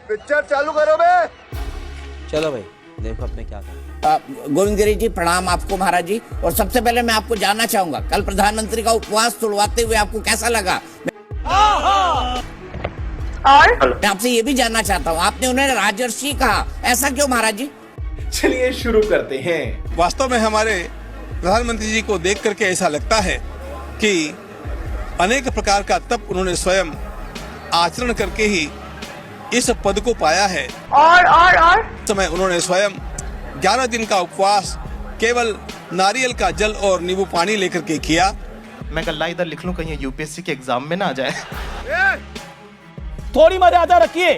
Picture चालू करो बे। चलो भाई देखो अपने क्या करना। गोविंदगिरी जी प्रणाम आपको महाराज जी। और सबसे पहले मैं आपको जानना चाहूंगा कल प्रधानमंत्री का उपवास तोड़वाते हुए आपको कैसा लगा। और मैं आपसे ये भी जानना चाहता हूँ आपने उन्हें राजर्षि कहा, ऐसा क्यों महाराज जी? चलिए शुरू करते हैं। वास्तव में हमारे प्रधानमंत्री जी को देख करके ऐसा लगता है कि अनेक प्रकार का तप उन्होंने स्वयं आचरण करके ही इस पद को पाया है। और समय उन्होंने स्वयं 11 दिन का उपवास केवल नारियल का जल और नींबू पानी लेकर के किया। मैं गल्ला इधर लिख लूं कहीं यूपीएससी के एग्जाम में ना आ जाए। थोड़ी मर्यादा रखिए।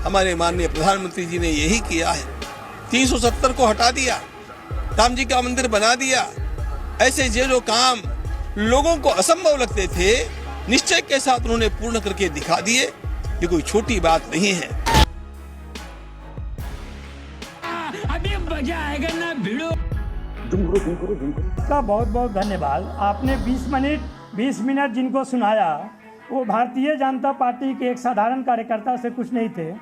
हमारे माननीय प्रधानमंत्री जी ने यही किया है। 370 को हटा दिया, राम जी का मंदिर बना दिया। ऐसे जो काम लोगों को असंभव लगते थे निश्चय के साथ उन्होंने पूर्ण करके दिखा दिए। ये कोई छोटी बात नहीं है। अभी मजा आएगा ना भिड़ो। का बहुत बहुत धन्यवाद। आपने 20 मिनट जिनको सुनाया वो भारतीय जनता पार्टी के एक साधारण कार्यकर्ता से कुछ नहीं थे।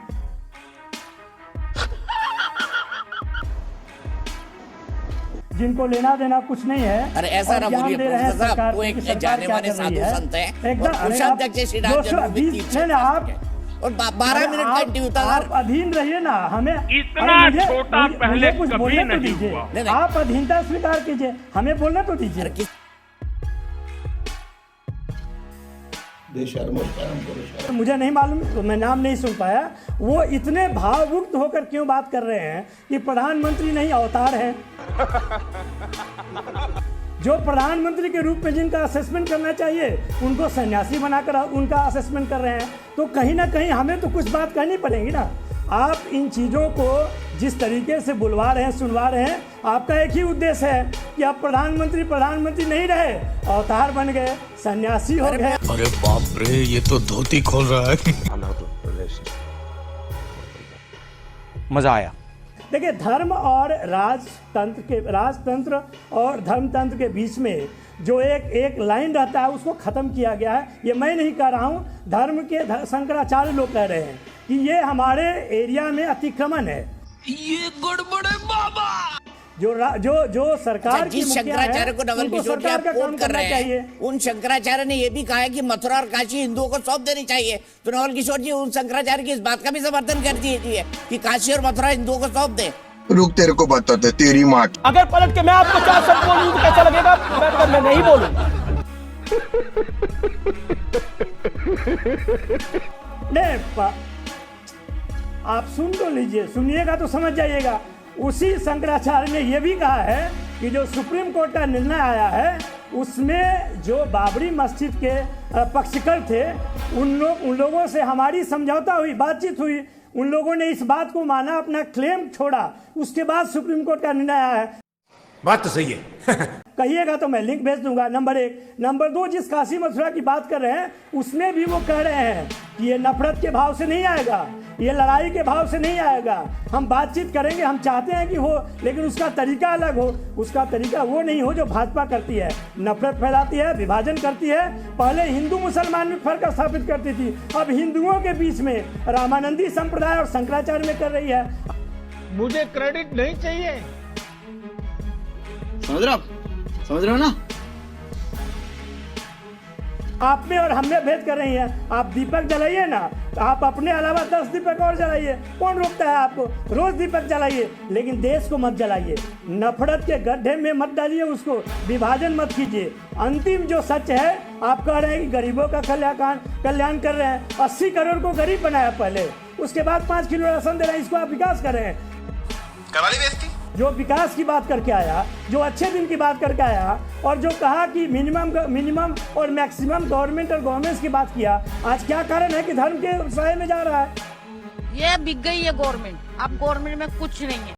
जिनको लेना देना कुछ नहीं है। अरे ऐसा ना बोलिए प्रोफेसर साहब, वो एक जाने माने साधु संत है और कोषाध्यक्ष श्री राम जन्मभूमि आप और 12 मिनट का इंटरव्यू था। आप अधीन रहिए ना, हमें इतना छोटा पहले कुछ बोलने तो दीजिए। आप अधीनता स्वीकार कीजिए, हमें बोलना तो दीजिए। मुझे नहीं मालूम, मैं नाम नहीं सुन पाया। वो इतने भावुक्त होकर क्यों बात कर रहे हैं कि प्रधानमंत्री नहीं अवतार हैं। जो प्रधानमंत्री के रूप में जिनका असेसमेंट करना चाहिए उनको सन्यासी बनाकर उनका असेसमेंट कर रहे हैं, तो कहीं ना कहीं हमें तो कुछ बात कहनी पड़ेगी ना। आप इन चीज़ों को जिस तरीके से बुलवा रहे हैं, सुनवा रहे हैं, आपका एक ही उद्देश्य है कि आप प्रधानमंत्री नहीं रहे, अवतार बन गए, सन्यासी हो गए। अरे बाप रे, ये तो धोती खोल रहा है। मजा आया। देखिए, धर्म और राजतंत्र और धर्मतंत्र के बीच में जो एक लाइन रहता है उसको खत्म किया गया है। ये मैं नहीं कह रहा हूँ, धर्म के शंकराचार्य लोग कह रहे हैं कि ये हमारे एरिया में अतिक्रमण है। ये गड़बड़ है बाबा। जो सरकार की जिस शंकराचार्य को नवल किशोर जी आप कोट कर रहे हैं, उन शंकराचार्य ने ये भी कहा है कि मथुरा और काशी हिंदुओं को सौंप देनी चाहिए। तो नवल किशोर जी उन शंकराचार्य की इस बात का भी समर्थन कर दीजिए कि काशी और मथुरा हिंदुओं को सौंप दे। रुक, तेरे को बताते तेरी माँ। अगर पलट के मैं आपको 4 शब्द बोलूं तो कैसा लगेगा? मैं नहीं बोलूंगा। नहीं, आप सुन तो लीजिए, सुनिएगा तो समझ जाइएगा। उसी शंकराचार्य ने यह भी कहा है कि जो सुप्रीम कोर्ट का निर्णय आया है उसमें जो बाबरी मस्जिद के पक्षकार थे उन लोगों से हमारी समझौता हुई, बातचीत हुई। उन लोगों ने इस बात को माना, अपना क्लेम छोड़ा, उसके बाद सुप्रीम कोर्ट का निर्णय आया है। बात तो सही है। कहिएगा तो मैं लिंक भेज दूंगा। नंबर 1। नंबर 2, जिस काशी मथुरा की बात कर रहे हैं उसमें भी वो कह रहे हैं कि ये नफरत के भाव से नहीं आएगा, ये लड़ाई के भाव से नहीं आएगा। हम बातचीत करेंगे, हम चाहते हैं कि हो, लेकिन उसका तरीका अलग हो। उसका तरीका वो नहीं हो जो भाजपा करती है, नफरत फैलाती है, विभाजन करती है। पहले हिंदू मुसलमान में फर्क स्थापित करती थी, अब हिंदुओं के बीच में रामानंदी संप्रदाय और शंकराचार्य में कर रही है। मुझे क्रेडिट नहीं चाहिए। समझ रहे हो ना? आप में और हम में भेद कर रही हैं। आप दीपक जलाइए ना, आप अपने अलावा 10 दीपक और जलाइए, कौन रोकता है आपको? रोज दीपक जलाइए, लेकिन देश को मत जलाइए। नफरत के गड्ढे में मत डालिए उसको, विभाजन मत कीजिए। अंतिम जो सच है, आप कह रहे हैं कि गरीबों का कल्याण कर रहे हैं। 80 करोड़ को गरीब बनाया पहले, उसके बाद 5 किलो राशन दे रहे हैं। इसको आप विकास कर रहे हैं। जो विकास की बात करके आया, जो अच्छे दिन की बात करके आया, और जो कहा कि मिनिमम और मैक्सिमम गवर्नमेंट और गवर्नेंस की बात किया, आज क्या कारण है कि धर्म के साये में जा रहा है? ये बिक गई है गवर्नमेंट। अब गवर्नमेंट में कुछ नहीं है।